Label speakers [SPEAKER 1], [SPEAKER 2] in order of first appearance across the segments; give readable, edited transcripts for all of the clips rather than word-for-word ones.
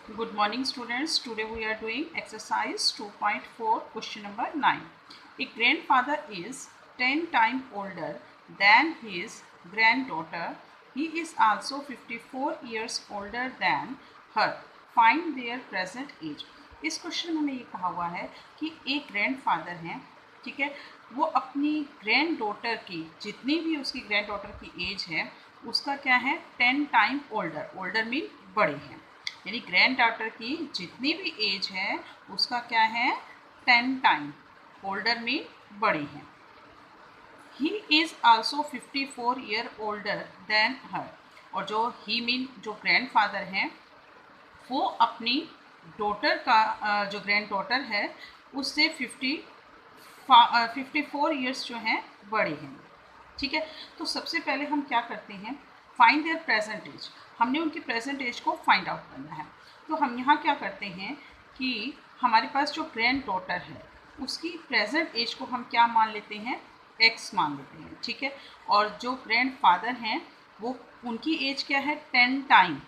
[SPEAKER 1] Good morning students. Today we are doing exercise 2.4 question number 9. A grandfather is 10 times older than his granddaughter. He is also 54 years older than her. Find their present age. इस question में हमें ये कहा हुआ है कि एक grandfather हैं, ठीक है, वो अपनी ग्रैंड डॉटर की जितनी भी उसकी ग्रैंड डॉटर की एज है उसका क्या है 10 टाइम ओल्डर. ओल्डर मीन बड़े हैं, यानी ग्रैंड डॉटर की जितनी भी एज है उसका क्या है 10 टाइम. ओल्डर मीन बड़ी हैं. He is also 54 year older than her. और जो ही मीन जो ग्रैंडफादर हैं वो अपनी डॉटर का जो ग्रैंड डॉटर है उससे 54 ईयर्स जो हैं बड़े हैं. ठीक है, तो सबसे पहले हम क्या करते हैं, फाइंड देयर प्रेजेंट एज. हमने उनकी प्रेजेंट एज को फाइंड आउट करना है. तो हम यहाँ क्या करते हैं कि हमारे पास जो ग्रैंड डॉटर है उसकी प्रेजेंट एज को हम क्या मान लेते हैं, एक्स मान लेते हैं. ठीक है, और जो ग्रैंड फादर हैं वो उनकी एज क्या है 10 टाइम,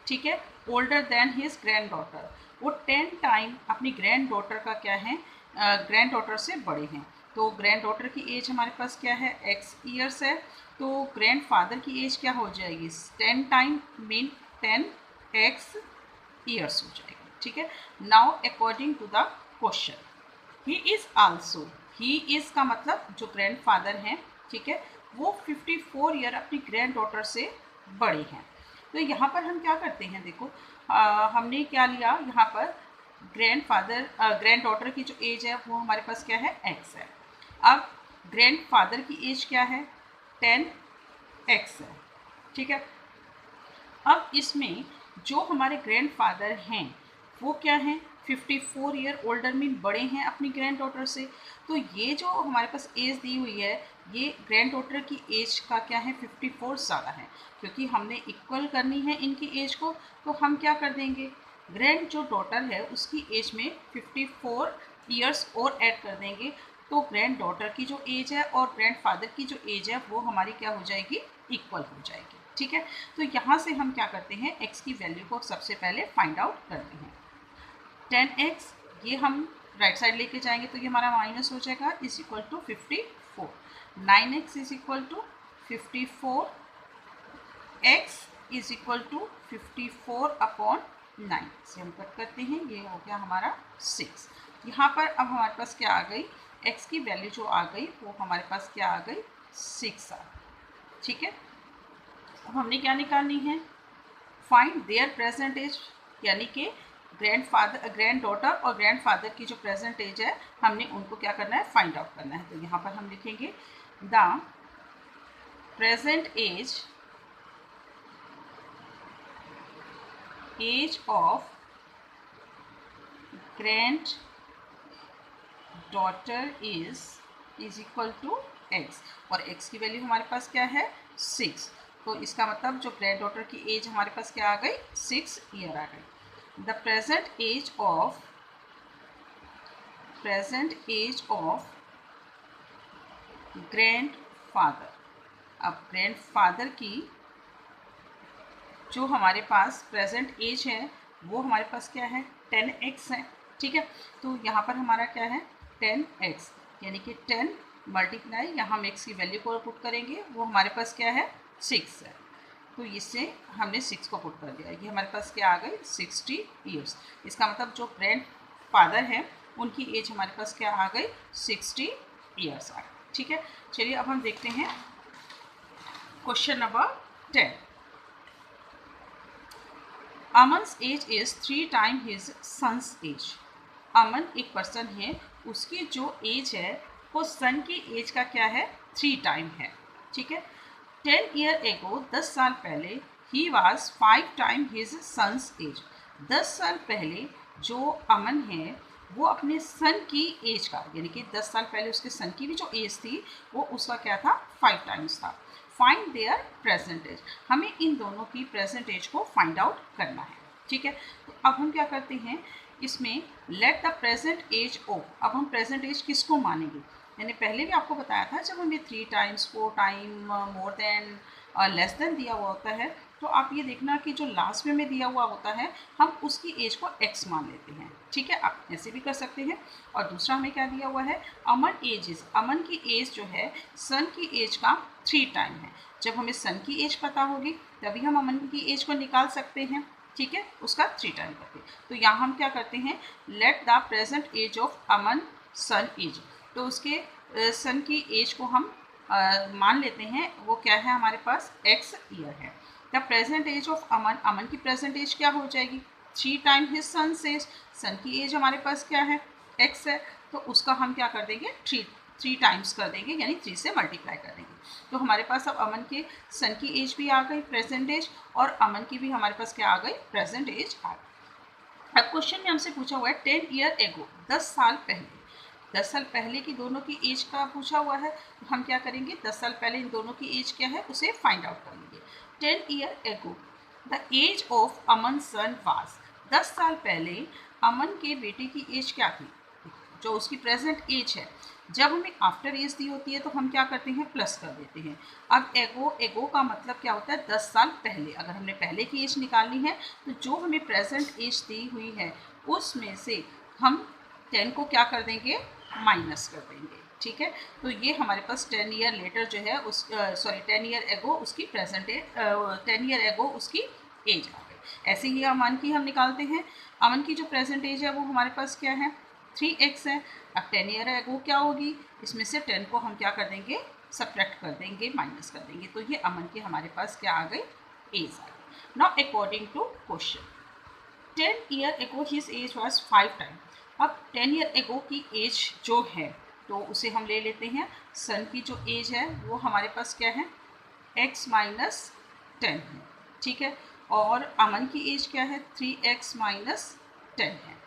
[SPEAKER 1] ठीक है, older than his grand daughter. वो 10 टाइम अपनी ग्रैंड डॉटर का क्या है, ग्रैंड डॉटर से बड़े हैं. तो ग्रैंड डॉटर की एज हमारे पास क्या है एक्स ईयर्स है, तो ग्रैंड फादर की एज क्या हो जाएगी 10 टाइम मीन 10 एक्स ईयर्स हो जाएगी. ठीक है, now according to the question he is also, he is का मतलब जो ग्रैंड फादर हैं, ठीक है, वो 54 ईयर अपनी ग्रैंड डॉटर से बड़े हैं. तो यहाँ पर हम क्या करते हैं, देखो हमने क्या लिया यहाँ पर ग्रैंड फादर ग्रैंड डॉटर की जो एज है वो हमारे पास क्या है एक्स है. अब ग्रैंड फादर की एज क्या है 10 एक्स है. ठीक है, अब इसमें जो हमारे ग्रैंड फादर हैं वो क्या हैं 54 ईयर ओल्डर मीन बड़े हैं अपनी ग्रैंड डॉटर से. तो ये जो हमारे पास एज दी हुई है ये ग्रैंड डॉटर की एज का क्या है 54 ज़्यादा है, क्योंकि हमने इक्वल करनी है इनकी एज को. तो हम क्या कर देंगे, ग्रैंड जो डॉटर है उसकी एज में 54 ईयर्स और ऐड कर देंगे. तो ग्रैंड डॉटर की जो एज है और ग्रैंड फादर की जो एज है वो हमारी क्या हो जाएगी, इक्वल हो जाएगी. ठीक है, तो यहाँ से हम क्या करते हैं x की वैल्यू को सबसे पहले फाइंड आउट करते हैं. 10x ये हम राइट साइड लेके जाएंगे तो ये हमारा माइनस हो जाएगा is equal to 54. 9x is equal to 54, x is equal to 54 upon 9 से हम कट करते हैं, ये हो गया हमारा 6. यहाँ पर अब हमारे पास क्या आ गई, x की वैल्यू जो आ गई वो हमारे पास क्या आ गई 6 आ गई. ठीक है, अब हमने क्या निकालनी है, फाइंड देयर प्रेजेंट एज, यानी कि ग्रैंड डॉटर और ग्रैंड फादर की जो प्रेजेंट एज है हमने उनको क्या करना है फाइंड आउट करना है. तो यहाँ पर हम लिखेंगे the present age of granddaughter is equal to x, और एक्स की वैल्यू हमारे पास क्या है 6. तो इसका मतलब जो ग्रैंड डॉटर की एज हमारे पास क्या आ गई 6 ईयर आ गई. The present age of grandfather. अब ग्रैंड फादर की जो हमारे पास प्रेजेंट एज है वो हमारे पास क्या है 10x है. ठीक है, तो यहाँ पर हमारा क्या है 10x, यानी कि 10 मल्टीप्लाई यहाँ हम x की वैल्यू को पुट करेंगे वो हमारे पास क्या है 6 है. तो इससे हमने 6 को पुट कर दिया, ये हमारे पास क्या आ गई 60 ईयर्स. इसका मतलब जो ग्रैंड फादर है उनकी एज हमारे पास क्या आ गई 60 ईयर्स आ गई. ठीक है, चलिए अब हम देखते हैं क्वेश्चन नंबर 10. अमन's age is 3 time his sons age. Aman एक पर्सन है, उसकी जो एज है वो सन की एज का क्या है 3 टाइम है. ठीक है, 10 ईयर एगो 10 साल पहले he was 5 time his sons age. 10 साल पहले जो अमन है वो अपने सन की एज का, यानी कि 10 साल पहले उसके सन की भी जो एज थी वो उसका क्या था 5 टाइम्स था. फाइंड देयर प्रेजेंट एज, हमें इन दोनों की प्रेजेंट एज को फाइंड आउट करना है. ठीक है, तो अब हम क्या करते हैं इसमें लेट द प्रेजेंट एज ओ. अब हम प्रेजेंट एज किसको मानेंगे, मैंने पहले भी आपको बताया था जब हमें 3 टाइम्स 4 टाइम मोर देन और लेस देन दिया हुआ होता है तो आप ये देखना कि जो लास्ट में दिया हुआ होता है हम उसकी एज को x मान लेते हैं, ठीक है। आप ऐसे भी कर सकते हैं। और दूसरा हमें क्या दिया हुआ है, अमन एज, अमन की एज जो है सन की एज का 3 टाइम है। जब हमें सन की एज पता होगी तभी हम अमन की एज को निकाल सकते हैं, ठीक है, उसका 3 टाइम करके। तो यहाँ हम क्या करते हैं, let the present age of Aman son age, तो उसके सन की एज को हम मान लेते हैं, वो क्या है हमारे पास x ईयर है। द प्रेजेंट एज ऑफ अमन, अमन की प्रेजेंट एज क्या हो जाएगी 3 टाइम हिज सन एज, सन की एज हमारे पास क्या है x है, तो उसका हम क्या कर देंगे 3 टाइम्स कर देंगे, यानी 3 से मल्टीप्लाई कर देंगे। तो हमारे पास अब अमन के सन की एज भी आ गई प्रेजेंट एज, और अमन की भी हमारे पास क्या आ गई प्रेजेंट एज आ गई। अब क्वेश्चन में हमसे पूछा हुआ है 10 ईयर एगो, 10 साल पहले, 10 साल पहले की दोनों की एज का पूछा हुआ है। तो हम क्या करेंगे, 10 साल पहले इन दोनों की एज क्या है उसे फाइंड आउट कर लेंगे। 10 year ago the age of Aman son was, 10 साल पहले अमन के बेटे की एज क्या थी, जो उसकी प्रेजेंट एज है। जब हमें आफ्टर एज दी होती है तो हम क्या करते हैं प्लस कर देते हैं। अब एगो, एगो का मतलब क्या होता है 10 साल पहले। अगर हमने पहले की एज निकालनी है तो जो हमें प्रेजेंट एज दी हुई है उसमें से हम 10 को क्या कर देंगे माइनस कर देंगे, ठीक है। तो ये हमारे पास 10 ईयर लेटर जो है उस 10 ईयर एगो उसकी प्रेजेंट एज, 10 ईयर एगो उसकी एज आ गई। ऐसे ही अमन की हम निकालते हैं, अमन की जो प्रेजेंट एज है वो हमारे पास क्या है 3x है। अब 10 ईयर एगो क्या होगी, इसमें से 10 को हम क्या कर देंगे सब्ट्रैक्ट कर देंगे, माइनस कर देंगे। तो ये अमन की हमारे पास क्या आ गई एज आ गई। Now according to question 10 year ago his age was 5 time. अब 10 ईयर एगो की एज जो है तो उसे हम ले लेते हैं, सन की जो एज है वो हमारे पास क्या है x माइनस 10 है, ठीक है। और अमन की एज क्या है 3x माइनस 10 है।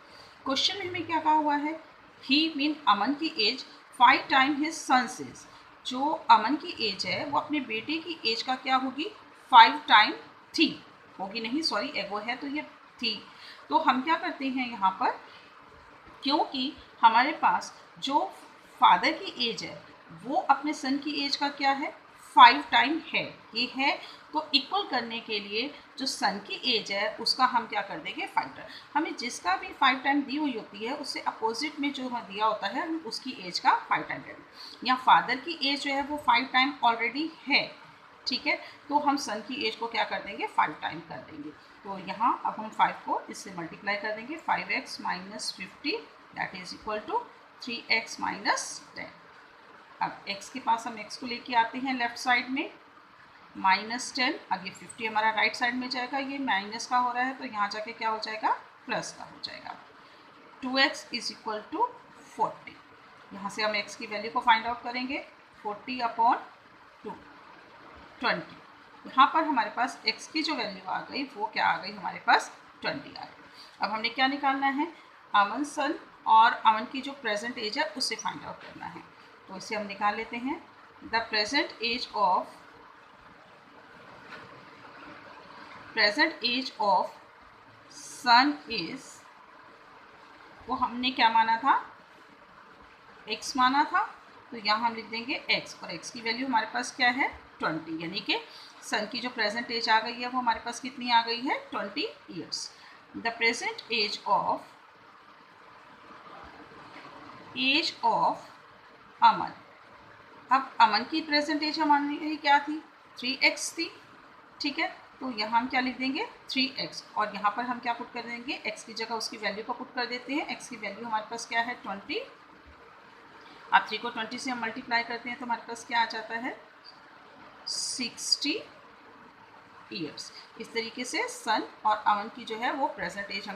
[SPEAKER 1] क्वेश्चन में हमें क्या कहा हुआ है, ही मीन अमन की age 5 time his sons age, जो अमन की एज है वो अपने बेटे की एज का क्या होगी 5 टाइम थी, होगी नहीं सॉरी एगो है तो ये थी। तो हम क्या करते हैं यहाँ पर, क्योंकि हमारे पास जो फादर की एज है वो अपने सन की एज का क्या है 5 टाइम है, ये है। तो इक्वल करने के लिए जो सन की एज है उसका हम क्या कर देंगे 5 टाइम। हमें जिसका भी 5 टाइम दी हुई होती है उससे अपोजिट में जो हमें दिया होता है हम उसकी एज का 5 टाइम करेंगे। यहाँ फादर की एज जो है वो 5 टाइम ऑलरेडी है, ठीक है। तो हम सन की एज को क्या कर देंगे 5 टाइम कर देंगे। तो यहाँ अब हम 5 को इससे मल्टीप्लाई कर देंगे, 5x minus 50 that is equal to 3x minus 10। अब x के पास हम x को लेके आते हैं लेफ्ट साइड में, माइनस 10, अब ये 50 हमारा राइट साइड में जाएगा, ये माइनस का हो रहा है तो यहाँ जाके क्या हो जाएगा प्लस का हो जाएगा। 2x इज इक्वल टू 40, यहाँ से हम x की वैल्यू को फाइंड आउट करेंगे 40 अपॉन 20। यहाँ पर हमारे पास x की जो वैल्यू आ गई वो क्या आ गई हमारे पास 20 आ गई। अब हमने क्या निकालना है, अमन सन और अमन की जो प्रेजेंट एज है उससे फाइंड आउट करना है। तो इसे हम निकाल लेते हैं, the present age of son is, वो हमने क्या माना था x माना था, तो यहाँ हम लिख देंगे x, और x की वैल्यू हमारे पास क्या है 20, यानी कि सन की जो प्रेजेंट एज आ गई है वो हमारे पास कितनी आ गई है 20 years. The present age of Aman, अब अमन की प्रेजेंट एज हमारी क्या थी 3x थी, ठीक है। तो यहाँ हम क्या लिख देंगे 3x, और यहाँ पर हम क्या पुट कर देंगे x की जगह उसकी वैल्यू को पुट कर देते हैं। x की वैल्यू हमारे पास क्या है 20, अब 3 को 20 से हम मल्टीप्लाई करते हैं तो हमारे पास क्या आ जाता है 60 ईयर्स। इस तरीके से सन और अमन की जो है वो प्रेजेंट एज हमें